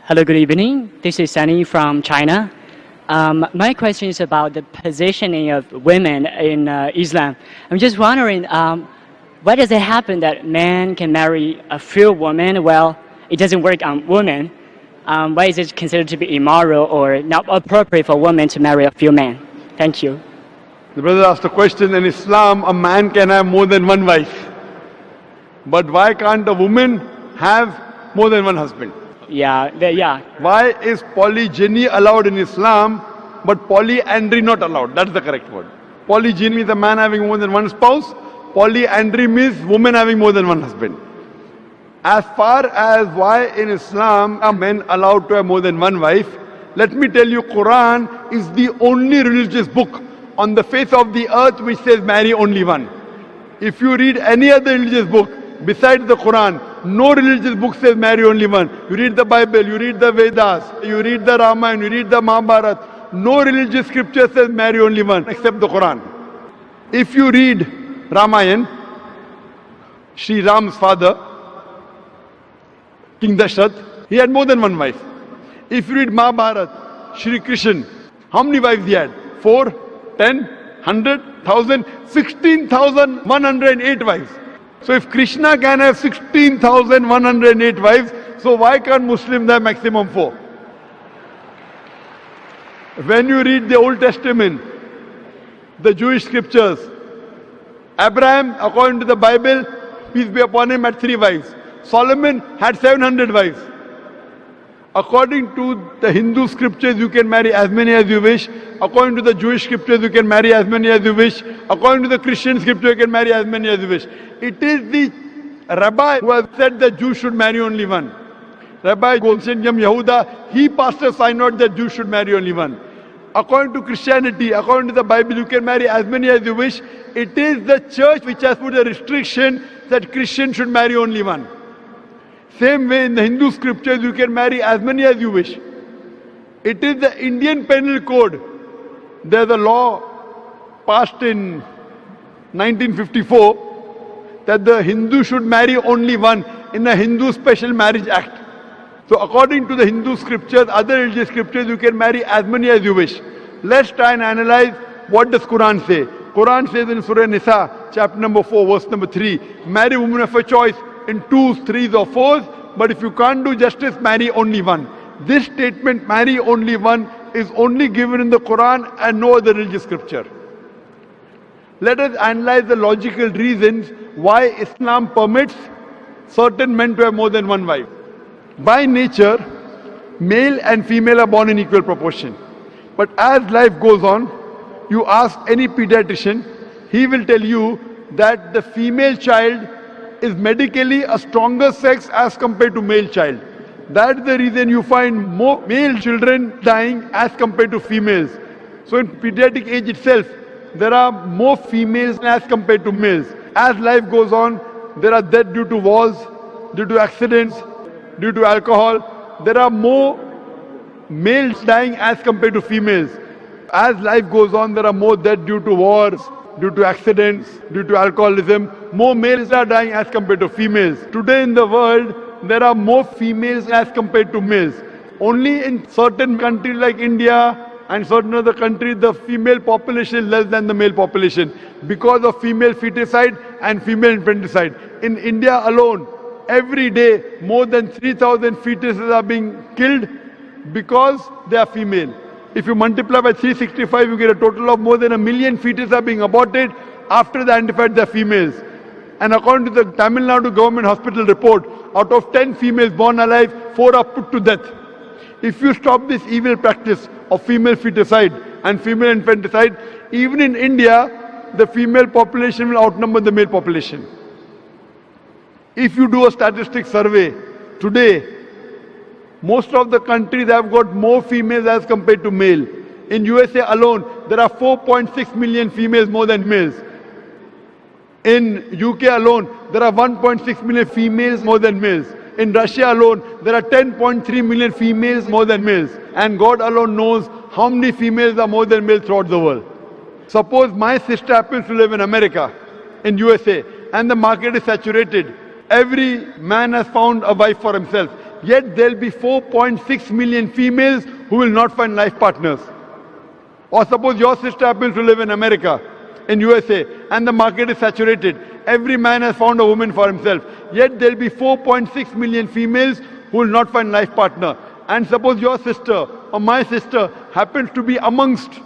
Hello, good evening. This is Sunny from China. My question is about the positioning of women in Islam. I'm just wondering, why does it happen that men can marry a few women? Well, it doesn't work on women. Why is it considered to be immoral or not appropriate for women to marry a few men? Thank you. The brother asked a question. In Islam, a man can have more than one wife. But why can't a woman have more than one husband? Yeah. Why is polygyny allowed in Islam, but polyandry not allowed? That's the correct word. Polygyny means a man having more than one spouse. Polyandry means woman having more than one husband. As far as why in Islam are men allowed to have more than one wife, let me tell you, Quran is the only religious book on the face of the earth which says marry only one. If you read any other religious book besides the Quran, no religious book says marry only one. You read the Bible, you read the Vedas, you read the Ramayana, you read the Mahabharata. No religious scripture says marry only one except the Quran. If you read Ramayana, Sri Ram's father, King Dashrath, he had more than one wife. If you read Mahabharata, Shri Krishna, how many wives he had? 4, 10, 100, 1000, 16,108 wives. So if Krishna can have 16,108 wives, so why can't Muslims have maximum 4? When you read the Old Testament, the Jewish scriptures, Abraham, according to the Bible, peace be upon him, had 3 wives. Solomon had 700 wives. According to the Hindu scriptures, you can marry as many as you wish. According to the Jewish scriptures, you can marry as many as you wish. According to the Christian scripture, you can marry as many as you wish. It is the rabbi who has said that Jews should marry only one. Rabbi Golshen Yam Yehuda, he passed a synod that Jews should marry only one. According to Christianity, according to the Bible, you can marry as many as you wish. It is the church which has put a restriction that Christians should marry only one. Same way in the Hindu scriptures, you can marry as many as you wish. It is the Indian Penal Code. There's a law passed in 1954 that the Hindu should marry only one in the Hindu Special Marriage Act. So according to the Hindu scriptures, other religious scriptures, you can marry as many as you wish. Let's try and analyze what does Quran say. Quran says in Surah Nisa, chapter number 4, verse number 3, marry women of a choice in 2s, 3s or 4s, but if you can't do justice, marry only one. This statement, marry only one, is only given in the Quran and no other religious scripture. Let us analyze the logical reasons why Islam permits certain men to have more than one wife. By nature, male and female are born in equal proportion. But as life goes on, you ask any pediatrician, he will tell you that the female child is medically a stronger sex as compared to male child. That's the reason you find more male children dying as compared to females. So in pediatric age itself, there are more females as compared to males. As life goes on, there are deaths due to wars, due to accidents, due to alcohol. There are more males dying as compared to females. As life goes on, there are more deaths due to wars, due to accidents, due to alcoholism. More males are dying as compared to females. Today in the world, there are more females as compared to males. Only in certain countries like India and certain other countries, the female population is less than the male population because of female feticide and female infanticide. In India alone, every day, more than 3,000 fetuses are being killed because they are female. If you multiply by 365, you get a total of more than 1 million fetuses are being aborted after they identified they are females. And according to the Tamil Nadu government hospital report, out of 10 females born alive, 4 are put to death. If you stop this evil practice of female feticide and female infanticide, even in India, the female population will outnumber the male population. If you do a statistic survey today, most of the countries have got more females as compared to male. In USA alone, there are 4.6 million females more than males. In UK alone, there are 1.6 million females more than males. In Russia alone, there are 10.3 million females more than males. And God alone knows how many females are more than males throughout the world. Suppose my sister happens to live in America, in USA, and the market is saturated. Every man has found a wife for himself. Yet there'll be 4.6 million females who will not find life partners. Or suppose your sister happens to live in America, in USA, and the market is saturated. Every man has found a woman for himself. Yet there'll be 4.6 million females who will not find life partner. And suppose your sister or my sister happens to be amongst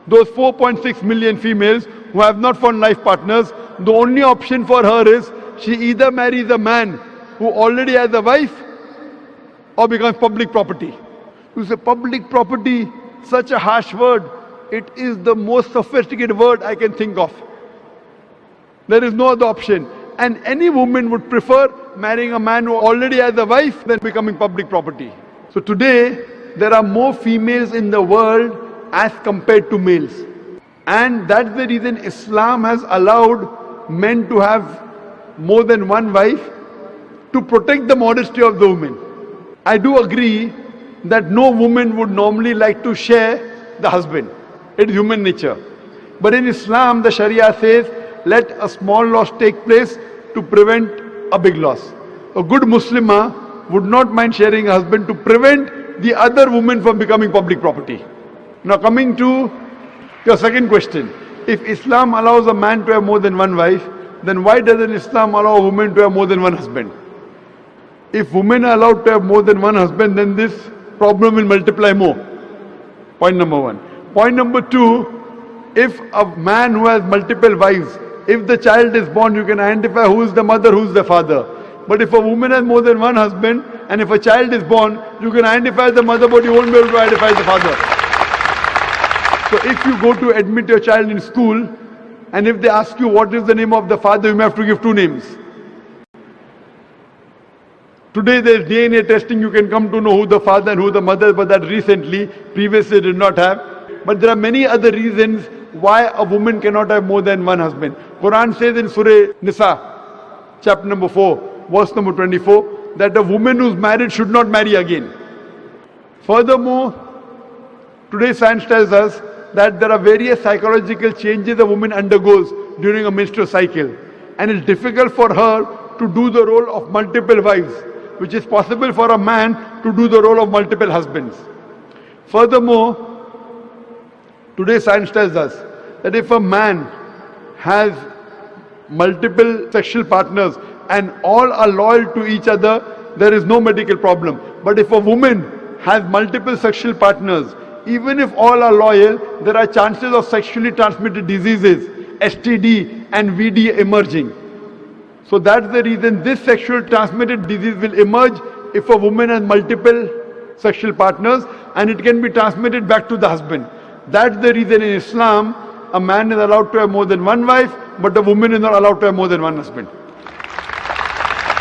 those 4.6 million females who have not found life partners. The only option for her is she either marries a man who already has a wife or becomes public property. You say public property, such a harsh word. It is the most sophisticated word I can think of. There is no other option. And any woman would prefer marrying a man who already has a wife than becoming public property. So today, there are more females in the world as compared to males. And that's the reason Islam has allowed men to have more than one wife to protect the modesty of the woman. I do agree that no woman would normally like to share the husband. It is human nature. But in Islam, the Sharia says, let a small loss take place to prevent a big loss. A good Muslimah would not mind sharing a husband to prevent the other woman from becoming public property. Now coming to your second question. If Islam allows a man to have more than one wife, then why doesn't Islam allow a woman to have more than one husband? If women are allowed to have more than one husband, then this problem will multiply more. Point number one. Point number two, if a man who has multiple wives, if the child is born, you can identify who is the mother, who is the father. But if a woman has more than one husband, and if a child is born, you can identify the mother, but you won't be able to identify the father. So if you go to admit your child in school, and if they ask you what is the name of the father, you may have to give two names. Today there is DNA testing, you can come to know who the father and who the mother, but that recently, previously did not have. But there are many other reasons why a woman cannot have more than one husband. Quran says in Surah Nisa, chapter number 4, verse number 24, that a woman who is married should not marry again. Furthermore, today science tells us that there are various psychological changes a woman undergoes during a menstrual cycle. And it's difficult for her to do the role of multiple wives, which is possible for a man to do the role of multiple husbands. Furthermore, today science tells us that if a man has multiple sexual partners and all are loyal to each other, there is no medical problem. But if a woman has multiple sexual partners, even if all are loyal, there are chances of sexually transmitted diseases, STD and VD emerging. So that's the reason this sexual transmitted disease will emerge if a woman has multiple sexual partners, and it can be transmitted back to the husband. That's the reason in Islam, a man is allowed to have more than one wife, but a woman is not allowed to have more than one husband.